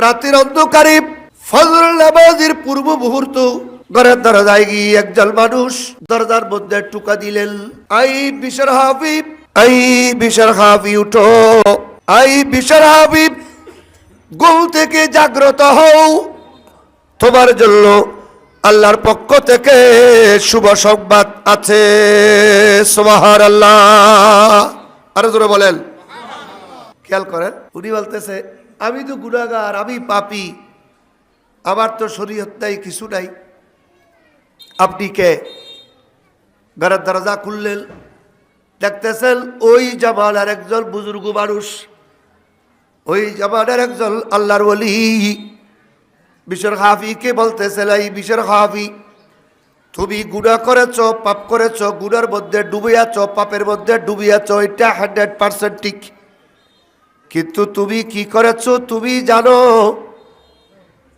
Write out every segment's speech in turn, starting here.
রাতের অন্ধকারে ফজর নামাজের পূর্ব মুহূর্ত ঘরের দরজায় গিয়ে একজন মানুষ দরজার মধ্যে টুকা দিলেন, আই বিশর হাবিব, আই বিশর হাবিব উঠো, আই বিশর হাবিব ঘুম থেকে জাগ্রত হও, তোমার জন্য আল্লাহর পক্ষ থেকে শুভ সংবাদ আছে। সুবহানাল্লাহ, আরো জোরে বলেন। খেয়াল করেন, উনি বলতেছে আমি তো গুনাহগার, আমি পাপী, আমার তো শরীয়ত নাই, কিছু নাই। আপনি কে? ঘরের দরজা খুললেন, দেখতেছেন ওই জামানার একজন বুজুর্গ মানুষ, ওই জামানার একজন আল্লাহর ওলি বিশর হাফিকে বলতেছে, এই বিশর হাফি, তুমি গুনাহ করেছো, পাপ করেছো, গুনার মধ্যে ডুবে আছো, পাপের মধ্যে ডুবে আছো, এটা 100% ঠিক। কিন্তু তুমি কি করেছো তুমি জানো?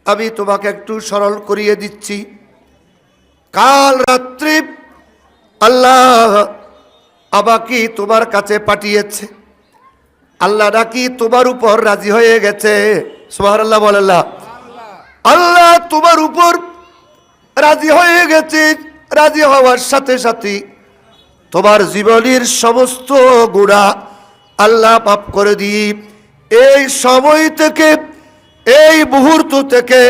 আমি তোমাকে একটু স্মরণ করিয়ে দিচ্ছি। কাল রাত্রি আল্লাহ আমাকে তোমার কাছে পাঠিয়েছে, আল্লাহ নাকি তোমার উপর রাজি হয়ে গেছে। সুবহানাল্লাহ বলেন। আল্লাহ তোমার উপর রাজি হয়ে গেছে, রাজি হওয়ার সাথে সাথে তোমার জীবনের সমস্ত গুনাহ আল্লাহ মাফ করে দিই। এই সময় থেকে, এই মুহূর্ত থেকে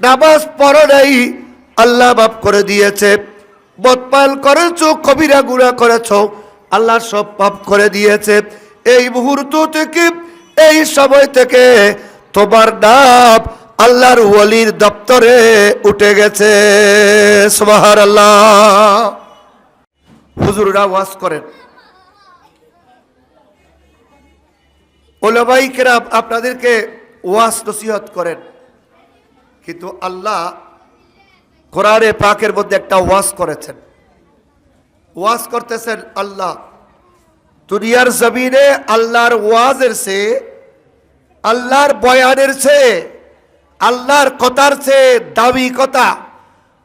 নামাজ পড়ো নাই, আল্লাহ মাফ করে দিয়েছে। বদপাল করেছো, কবিরা গুনাহ করেছো, আল্লাহ সব মাফ করে দিয়েছে। এই মুহূর্ত থেকে, এই সময় থেকে তোমার নাম আল্লাহর ওলির দপ্তরে উঠে গেছে। সুবহানাল্লাহ। হুজুররা ওয়াজ করেন, ওলামায়ে কেরাম আপনাদেরকে ওয়াজ নসিহত করেন, কিন্তু আল্লাহ কোরআনে পাকের মধ্যে একটা ওয়াজ করেছেন। ওয়াজ করতেছেন আল্লাহ দুনিয়ার জমিনে। আল্লাহর ওয়াজের চেয়ে, আল্লাহর বয়ানের চেয়ে, আল্লাহর কথার চেয়ে দামি কথা,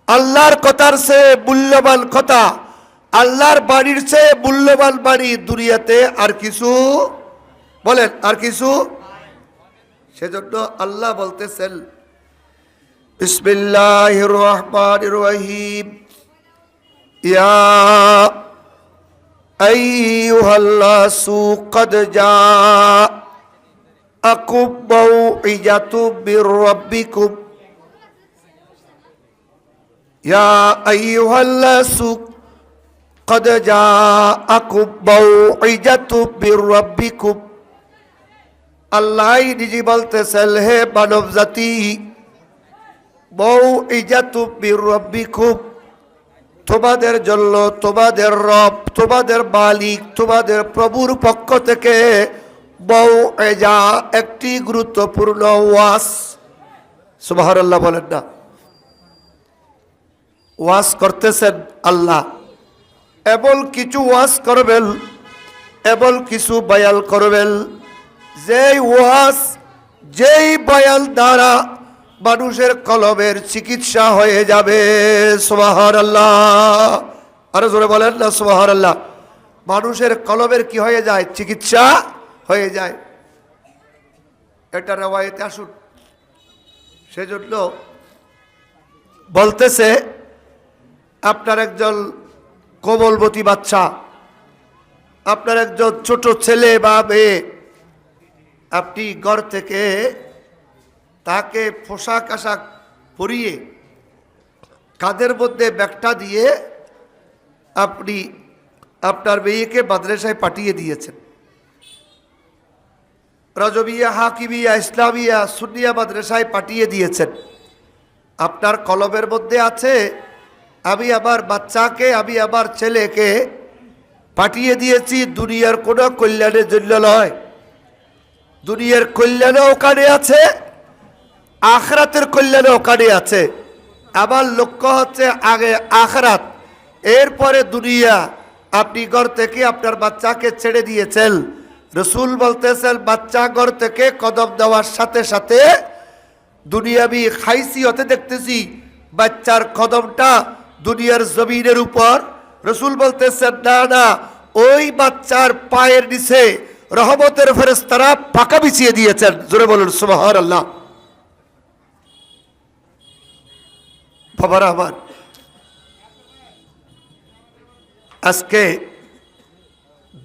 আল্লাহর কথার চেয়ে মূল্যবান কথা, আল্লাহর বাণীর চেয়ে মূল্যবান বাণী দুনিয়াতে আর কিছু, বলেন আর কিছু। সেজন্য আল্লাহ বলতেছেন বিসমিল্লাহির রহমানির রহিম, ইয়া আইয়ুহাল নাসু ক্বাদ জাআকুম মাউইযাতুম মির রাব্বিকুম, ইয়া আইয়ুহাল নাসু ক্বাদ জাআকুম মাউইযাতুম মির রাব্বিকুম। আল্লাহ নিজে বলতেছেন, হে মানব জাতি, মাউইযাতুম মির রাব্বিকুম, তোমাদের জন্য তোমাদের রব, তোমাদের মালিক, তোমাদের প্রভুর পক্ষ থেকে মাউইজা, একটি গুরুত্বপূর্ণ ওয়াজ। সুবহানাল্লাহ বলেন না। ওয়াজ করতেছেন আল্লাহ, এমন কিছু ওয়াজ করবেন, এমন কিছু বয়ান করবেন, যেই ওয়াজ, যেই বয়ান দ্বারা মানুষের কলবের চিকিৎসা হয়ে যাবে। সুবহানাল্লাহ, আরো জোরে বলেন না সুবহানাল্লাহ। মানুষের কলবের কি হয়ে যায়? চিকিৎসা হয়ে যায়। এটা রওয়ায়েতে আসুন। সেজন্য বলতেছে, আপনার একজন কোমলবতী বাচ্চা, আপনার একজন ছোট ছেলে বা মেয়ে, আপনি ঘর থেকে তাকে পোশাক আশাক পরিয়ে, কাঁধের মধ্যে ব্যাগটা দিয়ে আপনি আপনার মেয়েকে মাদ্রাসায় পাঠিয়ে দিয়েছেন। রজবিয়া, হাকিমিয়া, ইসলামিয়া, সুন্নিয়া মাদ্রাসায় পাঠিয়ে দিয়েছেন। আপনার কলবের মধ্যে আছে, আমি আমার বাচ্চাকে, আমি আমার ছেলেকে পাঠিয়ে দিয়েছি দুনিয়ার কোনো কল্যাণের জন্য নয়। দুনিয়ার কল্যাণও ওখানে আছে, আখিরাতের কল্যাণও ওখানে আছে। আমার লক্ষ্য হচ্ছে আগে আখিরাত, এরপরে দুনিয়া। আপনি ঘর থেকে আপনার বাচ্চাকে ছেড়ে দিয়েছেন। রসুল বলতেছেন, বাচ্চা ঘর থেকে কদম দেওয়ার সাথে সাথে দুনিয়াবি খাইসি হতে দেখতেছি, বাচ্চার কদমটা দুনিয়ার জমিনের উপর। রসুল বলতেছেন, না না, ওই বাচ্চার পায়ের নিচে রহমতের ফেরেশতারা পাকা বিছিয়ে দিয়েছেন। জোরে বলুন সুবহানাল্লাহ। বাবারা আমার, আজকে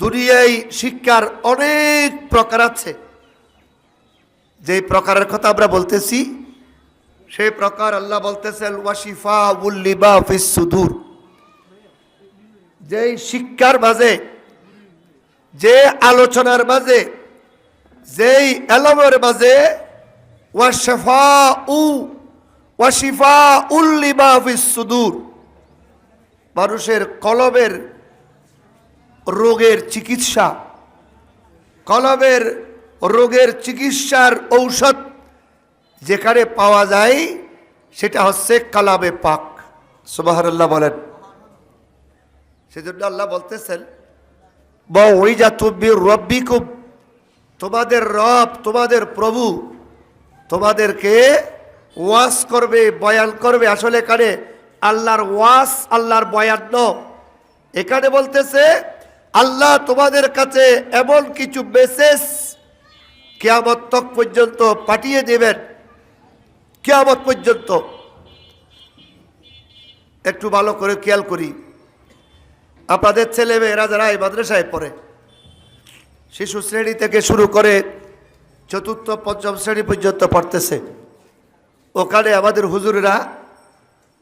দুনিয়ায় শিক্ষার অনেক প্রকার আছে। যে প্রকারের কথা আমরা বলতেছি সেই প্রকার আল্লাহ বলতেছেন ওয়াশিফা উল্লিবা ফিস সুদূর। যেই শিক্ষার মাঝে, যে আলোচনার মাঝে, যেই এলমের মাঝে ওয়াশিফা উল্লিবা ফিস সুদূর, মানুষের কলবের রোগের চিকিৎসা, কলবের রোগের চিকিৎসার ঔষধ যেখানে পাওয়া যায় সেটা হচ্ছে কালামে পাক। সুবহানাল্লাহ বলেন। সেজন্য আল্লাহ বলতেছেন ওয়াইজাতু বির রাব্বিকুম, তোমাদের রব, তোমাদের প্রভু তোমাদেরকে ওয়াজ করবে, বয়ান করবে। আসলে এখানে আল্লাহর ওয়াজ, আল্লাহর বয়ান নয়। এখানে বলতেছে আল্লাহ তোমাদের কাছে এমন কিছু মেসেজ কিয়ামত তক পর্যন্ত পাঠিয়ে দেবেন। কিয়ামত পর্যন্ত একটু ভালো করে খেয়াল করি। আপনাদের ছেলে মেয়েরা যারা এই মাদ্রাসায় পড়ে, শিশু শ্রেণী থেকে শুরু করে চতুর্থ পঞ্চম শ্রেণী পর্যন্ত পড়তেছে, ওখানে আমাদের হুজুরেরা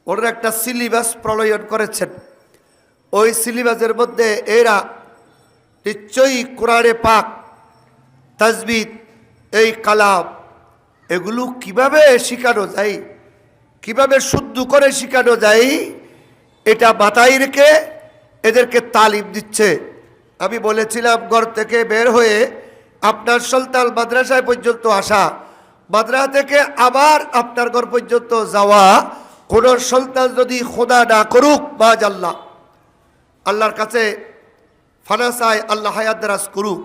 ওনারা একটা সিলেবাস প্রণয়ন করেছেন। ওই সিলেবাসের মধ্যে এরা নিশ্চয়ই কোরআনে পাক, তাজবিদ, এই কালাম, এগুলো কিভাবে শেখানো যায়, কিভাবে শুদ্ধ করে শেখানো যায়, এটা মাথায় রেখে এদেরকে তালিম দিচ্ছে। আমি বলেছিলাম ঘর থেকে বের হয়ে আপনার সন্তান মাদ্রাসায় পর্যন্ত আসা, মাদ্রাসা থেকে আবার আপনার ঘর পর্যন্ত যাওয়া, কোন সন্তান যদি খোদা না করুক মাআল্লাহ, আল্লাহর কাছে ফানা চায়, আল্লাহ হায়াত দারাজ করুক,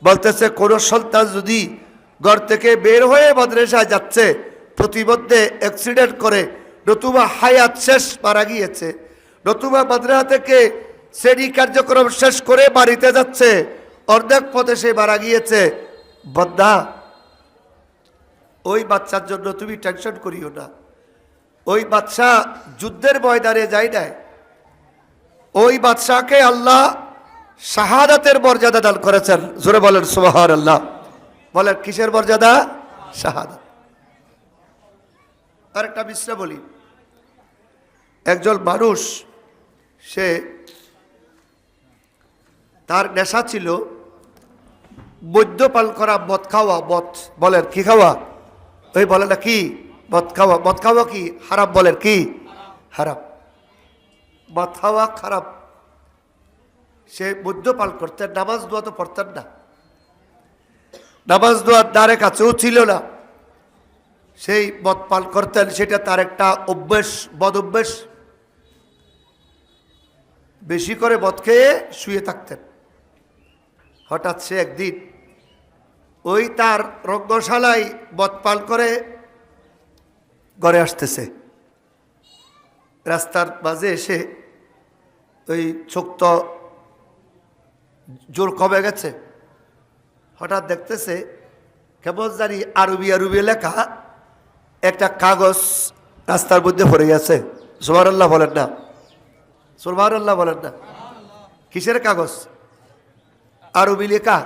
বলতেছে কোন সন্তান যদি ঘর থেকে বের হয়ে মাদ্রাসায় যাচ্ছে, প্রতিমধ্যে অ্যাক্সিডেন্ট করে, নতুবা হায়াত শেষ, মারা গিয়েছে, নতুবা মাদ্রাসা থেকে শ্রেণী কার্যক্রম শেষ করে বাড়িতে যাচ্ছে, অর্ধেক পথে সে মারা গিয়েছে, বদ্দা ওই বাচ্চার জন্য তুমি টেনশন করিও না। ওই বাচ্চা যুদ্ধের ময়দানে যায় নাই, ওই বাচ্চাকে আল্লাহ শাহাদাতের মর্যাদা দান করেছেন। জোরে বলেন সুবহানাল্লাহ। বলেন কিসের মর্যাদা? শাহাদাত। আরেকটা বিষয় বলি, একজন মানুষ, সে তার নেশা ছিল মদ্যপান করা, মদ খাওয়া। মদ বলেন কি খাওয়া? ওই বলে না কি মদ খাওয়া। মদ খাওয়া কি হারাম? বলেন কি হারাম। মদ খাওয়া খারাপ। সে মদ্যপান করতেন, নামাজ দোয়া তো পড়তেন না, নামাজ দোয়ার দ্বারে কাছেও ছিল না, সেই মদ পান করতেন। সেটা তার একটা অভ্যেস, বদ অভ্যেস। বেশি করে মদ খেয়ে শুয়ে থাকতেন। হঠাৎ সে একদিন ওই তার রঙ্গশালায় মদ পান করে ঘরে আসতেছে, রাস্তার মাঝে এসে ওই ছোক্ত জোর কমে গেছে, হঠাৎ দেখতেছে কেমন জানি আরবি আরবি লেখা একটা কাগজ রাস্তার মধ্যে পড়ে গেছে। সুবহানাল্লাহ বলেন না, সুবহানাল্লাহ বলেন না। কিসের কাগজ? আরবি লেখা।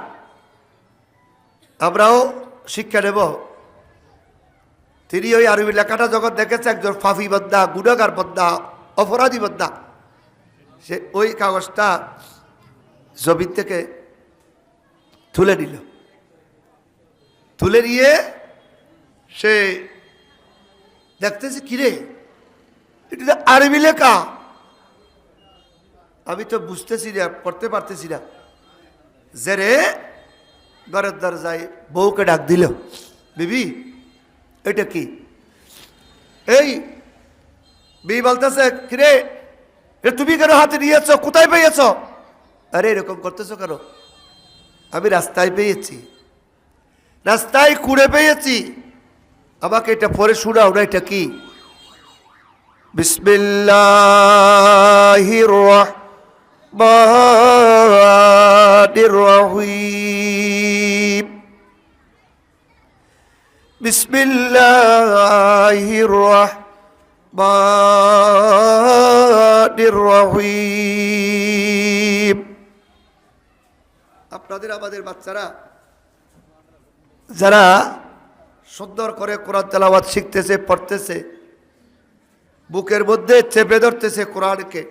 আমরাও শিক্ষা নেব। তিনি ওই আরবি লেখাটা যখন দেখেছে, একজন ফাফি বদ্দা, গুনাহগার বদ্দা, অপরাধী বদ্দা, সে ওই কাগজটা জমিন থেকে তুলে নিল। তুলে নিয়ে সে দেখতেছে কিরে, এটা আরবি লেখা, আমি তো বুঝতেছি না, পড়তে পারতেছি না। যে রে ঘরের দরজায় বউকে ডাক দিল, বিবি এটা কি? এই বিবি বলতেছে কিরে, তুমি কেন হাতে নিয়েছ, কোথায় পেয়েছ? আরে এরকম করতেছো কেন? আমি রাস্তায় পেয়েছি, রাস্তায় কুড়ে পেয়েছি, আমাকে এটা পরে শোনাও না, এটা কি? বিসমিল্লাহির রাহমানির রহিম। বিসমিল্লাহির রহমানির রহিম। আপনাদের আমাদের বাচ্চারা যারা সুন্দর করে কোরআন তেলাওয়াত শিখতেছে, পড়তেছে, বুকের মধ্যে চেপে ধরতেছে কোরআনকে,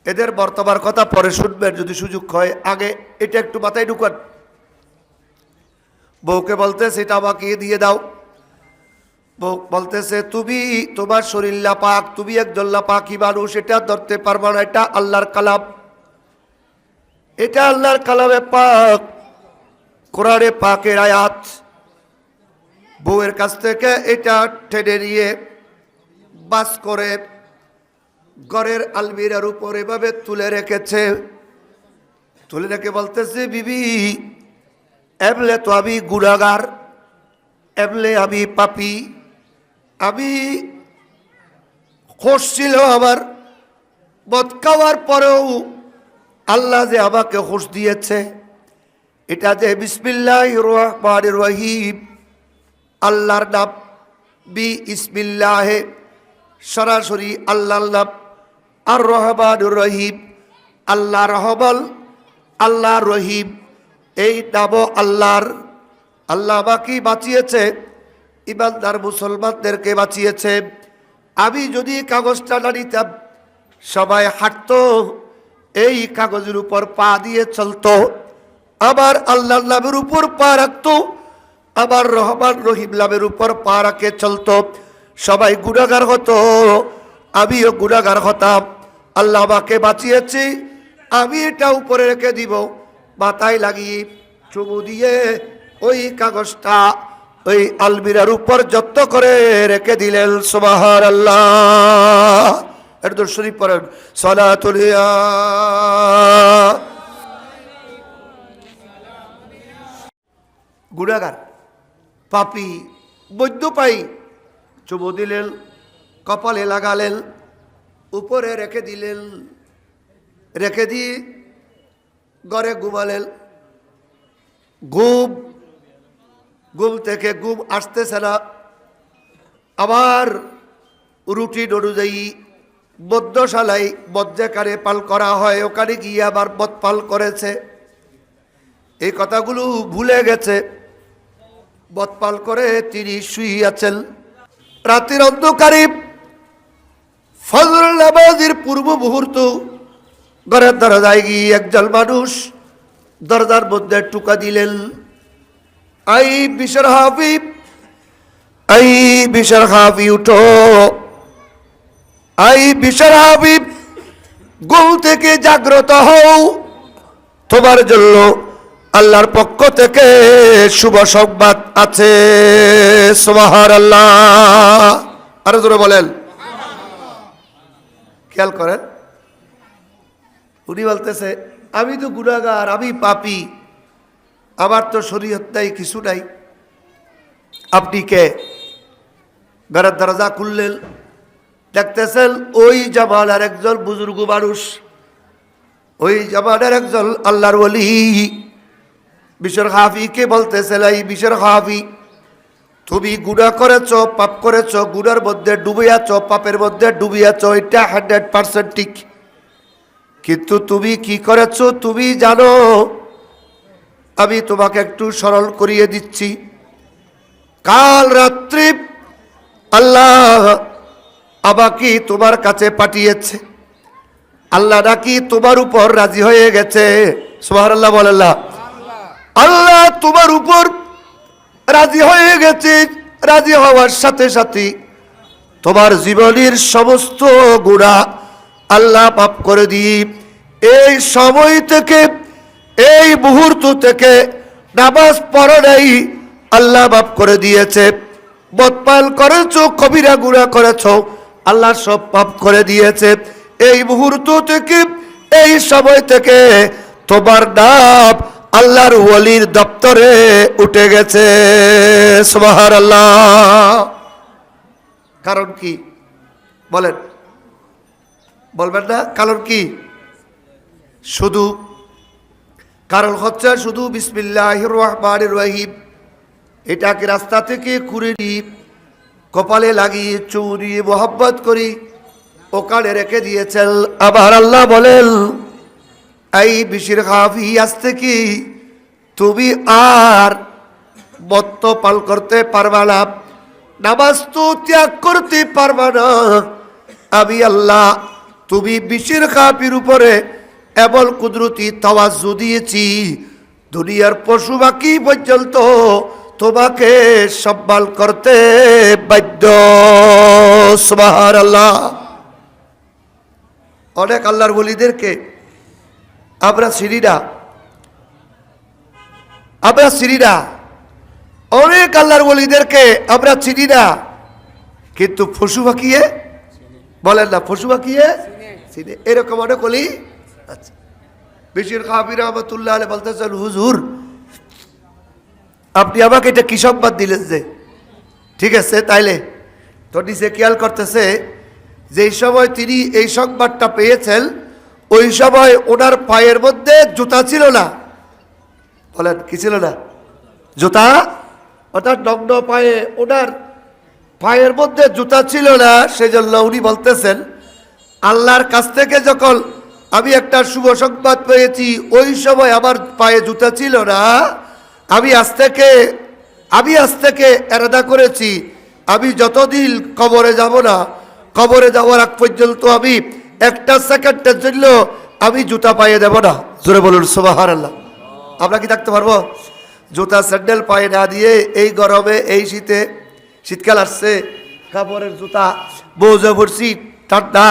এদের বর্তমান কথা পরে শুনবেন যদি সুযোগ হয়। আগে এটা একটু মাথায় ঢুকান। বউকে বলতেছে এটা আমাকে দিয়ে দাও। বউ বলতেছে তুমি, তোমার শরীর লাপাক, তুমি একজন লাপাকি মানুষ, এটা ধরতে পারবা না, এটা আল্লাহর কালাম, এটা আল্লাহর কালামে পাক, কোরআনে পাকের আয়াত। বউয়ের কাছ থেকে এটা টেনে নিয়ে বাস করে ঘরের আলমিরার উপর এভাবে তুলে রেখেছে। তুলে রেখে বলতেছে বিবি, এবলে তো আমি গুনাহগার, এবলে আমি পাপী, আমি হোশ ছিল আমার, মদ খাওয়ার পরেও আল্লাহ যে আমাকে হোশ দিয়েছে, এটা যে বিসমিল্লাহির রহমানির রহিম, আল্লাহর নাম, বিসমিল্লাহে সরাসরি আল্লাহর নাম, আর রহমানুর রহিম, আল্লাহ রহমান, আল্লাহ রহিম, এই নামও আল্লাহর। আল্লাহ আমাকে বাঁচিয়েছে, ইমানদার মুসলমানদেরকে বাঁচিয়েছে। আমি যদি কাগজটা না নিতাম, সবাই হাঁটতো, এই কাগজের উপর পা দিয়ে চলতো, আবার আল্লাহর নামের উপর পা রাখতো, আবার রহমান রহিম নামের উপর পা রাখে চলতো। সবাই গুনাহগার হতো, আমিও গুনাহগার হতাম। আল্লাহ আমাকে বাঁচিয়েছি, আমি এটা উপরে রেখে দিব, মাথায় লাগিয়ে চুমু দিয়ে ওই কাগজটা ওই আলমিরার উপর যত্ন করে রেখে দিলেন। সুবহানাল্লাহ। এর দরুদ শরীফ পড়েন, সালাতুল ইয়া। গুনাহগার, পাপী, বৈদ্যপায়ী, চুমু দিলেন, কপালে লাগালেন, উপরে রেখে দিলেন, রেখে দিয়ে ঘরে ঘুমালেন। ঘুম থেকে ঘুম আসতেছে না, আবার রুটিন অনুযায়ী বদ্ধশালায় বজ্জাকারে পাল করা হয়, ওখানে গিয়ে আবার বদ পাল করেছে। এই কথাগুলো ভুলে গেছে। বদপাল করে তিনি শুইয়াছেন। রাতের অন্ধকারে ফজর নামাজের পূর্ব মুহূর্ত ঘরের দরজায় গিয়ে একজন মানুষ দরজার মধ্যে টুকা দিলেন, আই বিশর হাবিব, আই বিশর হাবি, উঠো, আই বিশর হাবিব, ঘুম থেকে জাগ্রত হও, তোমার জন্য আল্লাহর পক্ষ থেকে শুভ সংবাদ আছে। সুবহানাল্লাহ। আরো জোরে বলেন। খেয়াল করেন, উনি বলতেছে আমি তো গুনাহগার, আমি পাপী, আমার তো শরীয়ত নাই, কিছু নাই। আপনি কে? ঘরের দরজা খুললেন, দেখতেছেন ওই জামানার একজন বুজুর্গ মানুষ, ওই জামানার একজন আল্লাহর ওলি বিশর হাফিকে বলতেছে, এই বিশর হাফি, তুমি গুনাহ করেছ, পাপ করেছ, গুনার মধ্যে ডুবিয়াছ, পাপের মধ্যে ডুবিয়াছ, এটা 100% ঠিক। কিন্তু তুমি কি করেছ তুমি জানো? আমি তোমাকে একটু স্মরণ করিয়ে দিচ্ছি। কাল রাত্রি আল্লাহ আমাকে তোমার কাছে পাঠিয়েছে, আল্লাহ নাকি তোমার উপর রাজি হয়ে গেছে। সুবহানাল্লাহ বলেন। আল্লাহ তোমার উপর রাজি হয়ে গেছে। রাজি হওয়ার সাথে সাথে তোমার জীবনের সমস্ত গুনাহ আল্লাহ মাফ করে দিয়ে এই সময় থেকে, এই মুহূর্ত থেকে নামাজ পড়ো নাই, আল্লাহ মাফ করে দিয়েছে। বদপাল করেছো, কবিরা গুনাহ করেছো, আল্লাহ সব মাফ করে দিয়েছে। এই মুহূর্ত থেকে, এই সময় থেকে তোমার নাম আল্লাহর ওলির দপ্তরে উঠে গেছে। সুবহানাল্লাহ। কারণ কি বলেন? বলবেন না কারণ কি? শুধু কারণ হচ্ছে শুধু বিসমিল্লাহির রহমানির রহিম, এটাকে রাস্তা থেকে ঘুরে নিয়ে কপালে লাগিয়ে চুরি মোহাব্বত করি ওখানে রেখে দিয়েছেন। আবার আল্লাহ বলেন, এই বিশির খাফি, আজ থেকে তুমি আর মত্ত পান করতে পারবা না, নামাজ তো ত্যাগ করতে পারবা না। আমি আল্লাহ তুমি বিশির খাফির উপরে এমন কুদরতি তাওয়াজ্জু দিয়েছি, দুনিয়ার পশু পাখি পর্যন্ত তোমাকে সম্মান করতে বাধ্য। সুবহানাল্লাহ। অনেক আল্লাহর ওলিদেরকে আমরা চিনি না, অনেক আল্লাহর ওলিদেরকে আমরা চিনি না, কিন্তু পশু পাখিয়ে বলেন না, পশু পাখিয়ে চিনে, এরকম অনেক ওলি। আচ্ছা, বিশির খাফি রহমাতুল্লাহ আলাইহি বলতেছেন, হুজুর আপনি আমাকে এটা কি সংবাদ দিলেন যে? ঠিক আছে, তাইলে তো নিচে খেয়াল করতেছে যেই সময় তিনি এই সংবাদটা পেয়েছেন ওই সময় ওনার পায়ের মধ্যে জুতা ছিল না। বলেন কি ছিল না? জুতা, অর্থাৎ নগ্ন পায়ে, ওনার পায়ের মধ্যে জুতা ছিল না। সেজন্য উনি বলতেছেন, আল্লাহর কাছ থেকে যখন আমি একটা শুভ সংবাদ পেয়েছি ওই সময় আমার পায়ে জুতা ছিল না, আমি আজ থেকে এরাদা করেছি আমি যতদিন কবরে যাব না, কবরে যাওয়ার আগ পর্যন্ত আমি একটা সেকেন্ডের জন্য আমি জুতা পায়ে দেব না। জোরে বলুন সুবহানাল্লাহ। আমরা কি থাকতে পারবো জুতা স্যান্ডেল পায়ে না দিয়ে? এই গরমে, এই শীতে, শীতকাল আসছে, কাপড়ের জুতা, বৌজা পড়ছি, ঠান্ডা,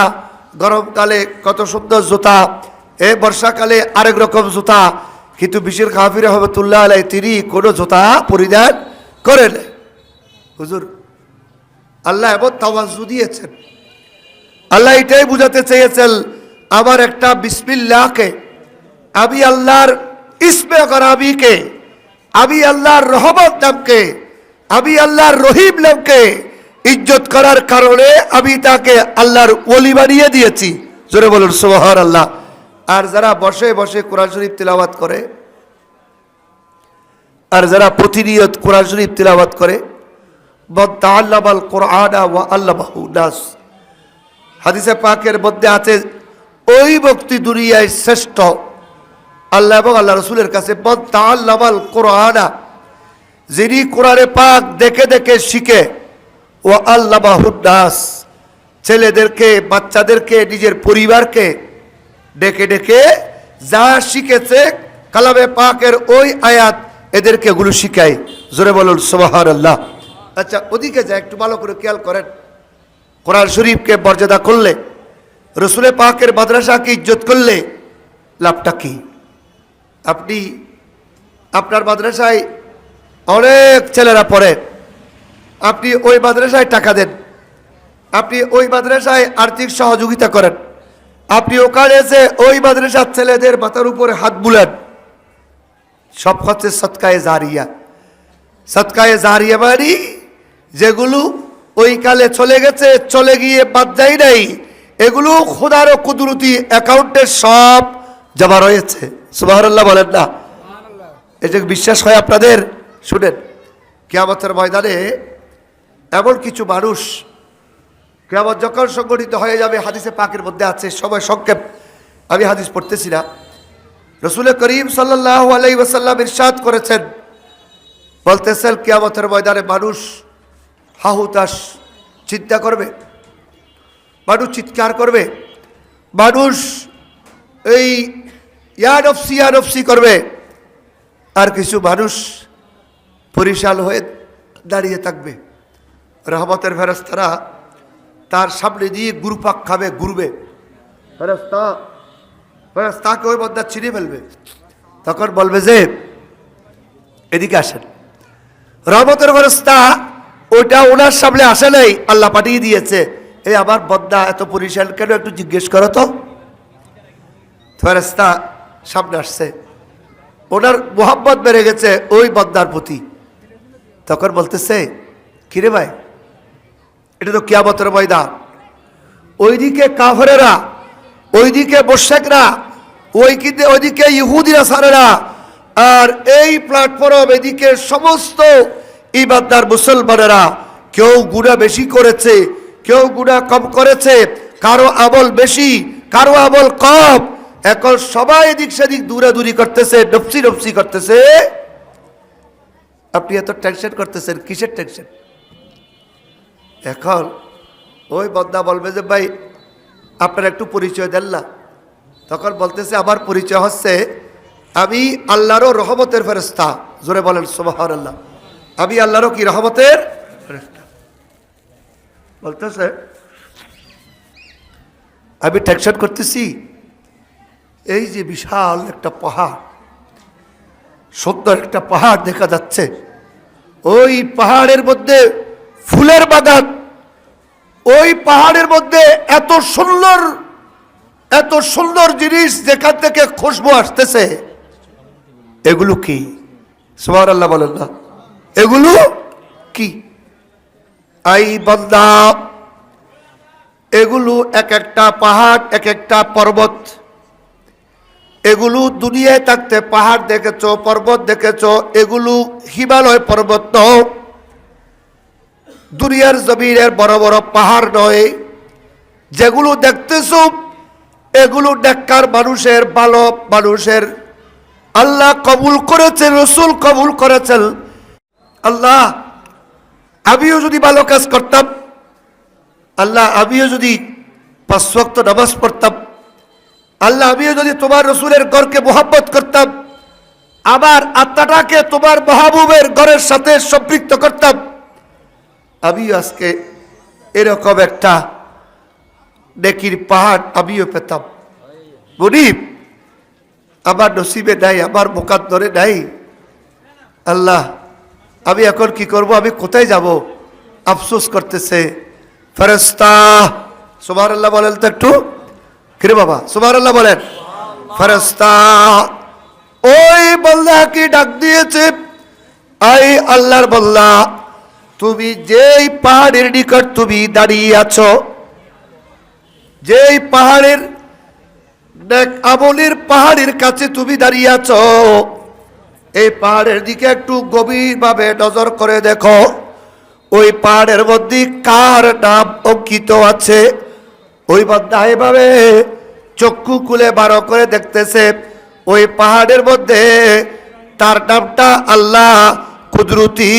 গরমকালে কত সুন্দর জুতা, বর্ষাকালে আরেক রকম জুতা, কিন্তু বিশির খাফি রহমাতুল্লাহ আলাইহি তিনি কোনো জুতা পরিধান করেন। হুজুর আল্লাহ এমন তাওয়াজ্জু দিয়েছেন, আল্লাহ এটাই বুঝাতে চেয়েছেন আমার একটা বিসমিল্লাহকে, আমি আল্লাহর ইসমে গরাবিকে, আমি আল্লাহর রহমত নামকে, আমি আল্লাহর রহিম নামকে ইজ্জত করার কারণে আমি তাকে আল্লাহর ওলি বানিয়ে দিয়েছি। জোরে বলুন সুবহানাল্লাহ। আর যারা বসে বসে কোরআন শরীফ তিলাওয়াত করে, আর যারা প্রতিনিয়ত কোরআন শরীফ তিলাওয়াত করে, মান তাআল্লামাল কুরআনা ওয়া আল্লামাহু নাস, হাদিসে পাকের মধ্যে আছে ওই ব্যক্তি দুনিয়ায় শ্রেষ্ঠ আল্লাহ এবং আল্লাহ রসুলের কাছে। মান তাআল্লামাল কুরআনা, যিনি কোরআনে পাক দেখে দেখে শিখে, ওয়া আল্লামাহু নাস, ছেলেদেরকে, বাচ্চাদেরকে, নিজের পরিবারকে ডেকে ডেকে যা শিখেছে কালামে পাকের ওই আয়াত এদেরকে এগুলো শিখায়। জোরে বলুন সুবহানাল্লাহ। আচ্ছা, ওদিকে যা একটু ভালো করে খেয়াল করেন, কোরআন শরীফকে মর্যাদা করলে, রসুলে পাকের মাদ্রাসাকে ইজ্জত করলে লাভটা কি? আপনি আপনার মাদ্রাসায় অনেক ছেলেরা পড়ে, আপনি ওই মাদ্রাসায় টাকা দেন, আপনি ওই মাদ্রাসায় আর্থিক সহযোগিতা করেন, আপনি ওখানে এসে ওই মাদ্রাসার ছেলেদের মাথার উপরে হাত বুলেন, সব হচ্ছে সদকায়ে জারিয়া। সদকায়ে জারিয়া মানে যেগুলো ওই কালে চলে গেছে, চলে গিয়ে বাদ যায় নাই, এগুলো খোদার ও কুদরতি অ্যাকাউন্টে সব জমা রয়েছে। সুবহানাল্লাহ বলেন না? এটা বিশ্বাস হয় আপনাদের? শুনেন, কিয়ামতের ময়দানে এমন কিছু মানুষ, কিয়ামত যখন সংগঠিত হয়ে যাবে, হাদিসে পাকের মধ্যে আছে, সময় সংক্ষেপ, আমি হাদিস পড়তেছি না, রসুল করিম সাল্লাল্লাহু আলাইহি ওয়াসাল্লাম ইরশাদ করেছেন, বলতেছেন কিয়ামতের ময়দানে মানুষ হাহুতাশ চিন্তা করবে, মানুষ চিৎকার করবে, মানুষ এই ইয়া নফসি করবে, আর কিছু মানুষ পরিশাল হয়ে দাঁড়িয়ে থাকবে। রহমতের ফেরেশতারা তার সামনে দিয়ে গুরুপাক খাবে, ঘুরবে, ফেরেশতাকে ওই বান্দা চিনে ফেলবে, তখন বলবে যে এদিকে আসেন। রহমতের ফেরেশতা ওইটা ওনার সামনে আসে নাই, আল্লাহ পাঠিয়ে দিয়েছে, এই আমার বান্দা এত পরিশাল কেন, একটু জিজ্ঞেস করো তো। ফেরেশতা সামনে আসছে, ওনার মোহাম্মত বেড়ে গেছে ওই বান্দার প্রতি, তখন বলতেছে কিরে ভাই, এটা তো কিয়ামতের ময়দান, ওইদিকে কাফেরেরা, ওইদিকে মুশরিকরা, ওইদিকে ইহুদি নাসারারা, আর এই প্ল্যাটফর্ম এদিকে সমস্ত ইমানদার মুসলমানেরা কেউ গুনাহ বেশি করেছে, কেউ গুনাহ কম করেছে, কারো আমল বেশি, কারো আমল কম। এখন সবাই এদিক সেদিক দূরাদূরি করতেছে, নফসি নফসি করতেছে। আপনি এত টেনশন করতেছেন, কিসের টেনশন? এখন ওই বন্দা বলবে যে ভাই আপনার একটু পরিচয় দেন না। তখন বলতেছে আমার পরিচয় হচ্ছে আমি আল্লাহরও রহমতের ফেরেশতা। জোরে বলেন সুবহানাল্লাহ। আমি আল্লাহরও কি রহমতের ফেরেশতা। বলতেছে আমি টেনশন করতেছি, এই যে বিশাল একটা পাহাড়, সুন্দর একটা পাহাড় দেখা যাচ্ছে, ওই পাহাড়ের মধ্যে ফুলের বাগান, ওই পাহাড়ের মধ্যে এত সুন্দর জিনিস যেখান থেকে খুশবু আসতেছে, এগুলো কি? সুবহানাল্লাহ বলেন না, এগুলো কি? আই বান্দা, এগুলো এক একটা পাহাড়, এক একটা পর্বত। এগুলো দুনিয়ায় থাকতে পাহাড় দেখেছো, পর্বত দেখেছো, এগুলো হিমালয় পর্বত নয়, দুনিয়ার জমিনের বড় বড় পাহাড় নয়। যেগুলো দেখতেছো এগুলো নেককার মানুষের, ভালো মানুষের, আল্লাহ কবুল করেছেন, রসুল কবুল করেছেন। আল্লাহ আমিও যদি ভালো কাজ করতাম, আল্লাহ আমিও যদি 5 ওয়াক্ত নামাজ পড়তাম, আল্লাহ আমিও যদি তোমার রসুলের ঘরকে মোহাব্বত করতাম, আমার আত্মাটাকে তোমার মাহবুবের ঘরের সাথে সম্পৃক্ত করতাম, আমিও আজকে এরকম একটা নেকির পাহাড় আমিও পেতাম। গরিব, আমার নসিবে নাই, আমার মুকাদ্দরে নাই। আল্লাহ আমি এখন কি করব, আমি কোথায় যাব? আফসোস করতেছে ফেরেশতা। সুবহানাল্লাহ বলেন তো একটু, কিরে বাবা সুবহানাল্লাহ বলেন। ফেরেশতা ওই বান্দাকে ডাক দিয়েছে, আই আল্লাহর বান্দা, তুমি যেই পাহাড়ের নিকট তুমি দাঁড়িয়ে আছো, যেই পাহাড়ের নেক আমলের পাহাড়ের কাছে তুমি দাঁড়িয়ে আছো, এই পাহাড়ের দিকে একটু গভীরভাবে নজর করে দেখো, ওই পাহাড়ের মধ্যে কার নাম অঙ্কিত আছে। ওই বান্দা এভাবে চক্ষু খুলে বারো করে দেখতেছে, ওই পাহাড়ের মধ্যে তার নামটা আল্লাহ কুদরতি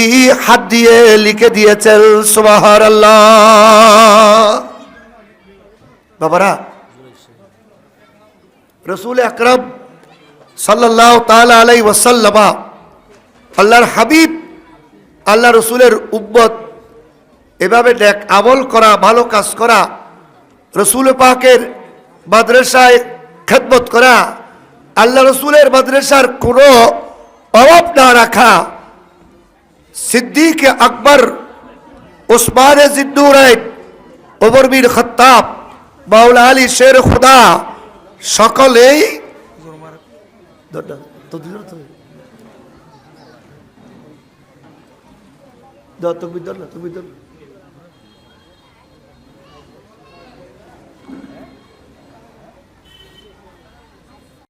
হাত দিয়ে লিখে দিয়েছেন। সুবহানাল্লাহ। বাবারা, রসুল আকরাম সাল্লাল্লাহু তাআলা আলাইহি ওয়াসাল্লাম, আল্লাহর হাবিব, আল্লাহ রসুলের উম্মত, এভাবে নেক আমল করা, ভালো কাজ করা, রসুল পাকের মাদ্রাসায় খেদমত করা, আল্লাহ রসুলের মাদ্রাসার কোনো অভাব না রাখা, সিদ্দিক আকবর, উসমানে জিন্নুরাইন, ওমর বিন খাত্তাব, মাওলা আলী শের খুদা, সকলেই তুমি